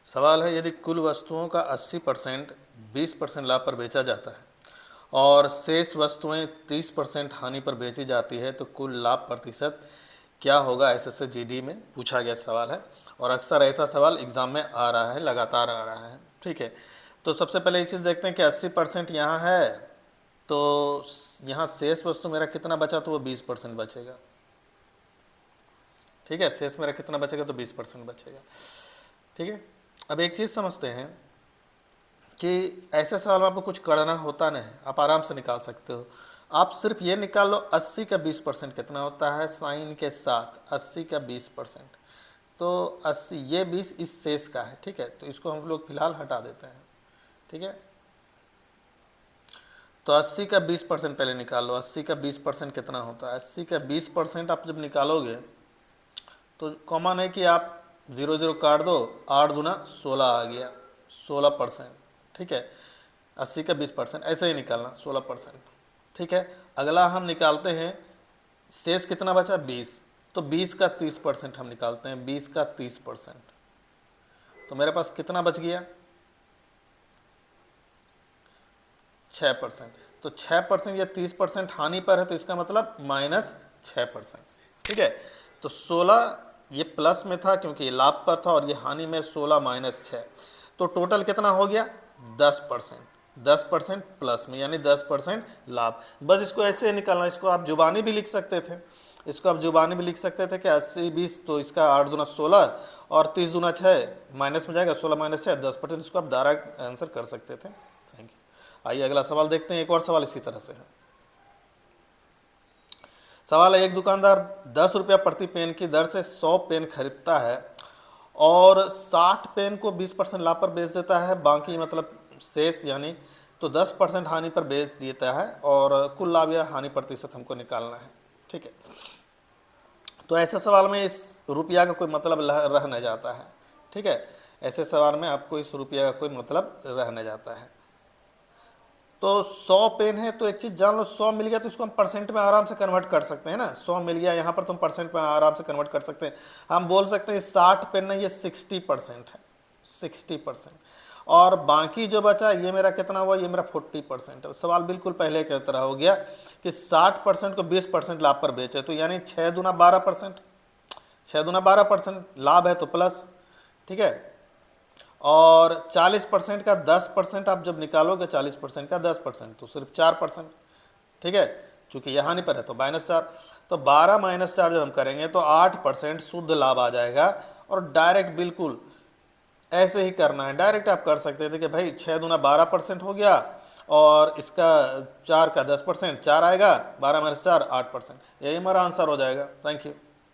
सवाल है, यदि कुल वस्तुओं का 80% 20% लाभ पर बेचा जाता है और शेष वस्तुएं 30% हानि पर बेची जाती है तो कुल लाभ प्रतिशत क्या होगा? SSC-GD में पूछा गया सवाल है और अक्सर ऐसा सवाल एग्जाम में आ रहा है, लगातार आ रहा है। ठीक है, तो सबसे पहले एक चीज़ देखते हैं कि 80% यहाँ है, तो यहाँ शेष वस्तु मेरा कितना बचा? तो वो 20% बचेगा। ठीक है, शेष मेरा कितना बचेगा? तो 20% बचेगा। ठीक है, अब एक चीज़ समझते हैं कि ऐसे सवाल में आपको कुछ करना होता नहीं, आप आराम से निकाल सकते हो। आप सिर्फ ये निकाल लो 80 का 20% कितना होता है, साइन के साथ 80 का 20%, तो 80, ये 20 इस शेष का है। ठीक है, तो इसको हम लोग फिलहाल हटा देते हैं। ठीक है, तो 80 का 20% पहले निकाल लो। 80 का 20% कितना होता है? 80 का 20% आप जब निकालोगे तो कॉमन है कि आप 0 0 काट दो, 8 दूना 16 आ गया, 16%। ठीक है, 80 का 20% ऐसे ही निकालना, 16%। ठीक है, अगला हम निकालते हैं शेष कितना बचा? 20, तो 20 का 30% हम निकालते हैं, 20 का 30%, तो मेरे पास कितना बच गया? 6%। तो 6% या 30% हानि पर है, तो इसका मतलब -6%। ठीक है, तो 16 ये प्लस में था क्योंकि ये लाभ पर था और ये हानि में, 16 - 6, तो टोटल कितना हो गया? 10%। 10% प्लस में यानी 10% लाभ। बस इसको ऐसे निकालना। इसको आप जुबानी भी लिख सकते थे, इसको आप जुबानी भी लिख सकते थे कि 80 20, तो इसका 8 दूना 16 और 30 दूना 6, माइनस में जाएगा, 16 - 6 10%। इसको आप डायरेक्ट आंसर कर सकते थे। Thank you. आइए अगला सवाल देखते हैं। एक और सवाल इसी तरह से है। सवाल है, एक दुकानदार 10 रुपया प्रति पेन की दर से 100 पेन खरीदता है और 60 पेन को 20% लाभ पर बेच देता है, बाकी मतलब शेष यानी तो 10% हानि पर बेच देता है, और कुल लाभ या हानि प्रतिशत हमको निकालना है। ठीक है, तो ऐसे सवाल में इस रुपया का कोई मतलब रह न जाता है। ठीक है, ऐसे सवाल में आपको इस रुपया का कोई मतलब रह न जाता है। तो 100 पेन है, तो एक चीज़ जान लो, 100 मिल गया तो इसको हम परसेंट में आराम से कन्वर्ट कर सकते हैं ना। 100 मिल गया यहाँ पर, तुम परसेंट में आराम से कन्वर्ट कर सकते हैं। हम बोल सकते हैं 60 पेन नहीं, ये 60% है, 60%। और बाकी जो बचा ये मेरा कितना हुआ? ये मेरा 40% है। सवाल बिल्कुल पहले की तरह हो गया कि 60% को 20% लाभ पर बेचे, तो यानी 6 दूना 12%, 6 दूना 12% लाभ है तो प्लस। ठीक है, और 40% का 10% आप जब निकालोगे, 40% का 10%, तो सिर्फ 4%। ठीक है, चूंकि यहाँ नहीं पर है तो -4, तो 12 - 4 जब हम करेंगे तो 8% शुद्ध लाभ आ जाएगा। और डायरेक्ट बिल्कुल ऐसे ही करना है, डायरेक्ट आप कर सकते थे कि भाई 6 दूना 12% हो गया और इसका 4 का 10%, 4 आएगा, 12 - 4 8%, यही हमारा आंसर हो जाएगा। Thank you.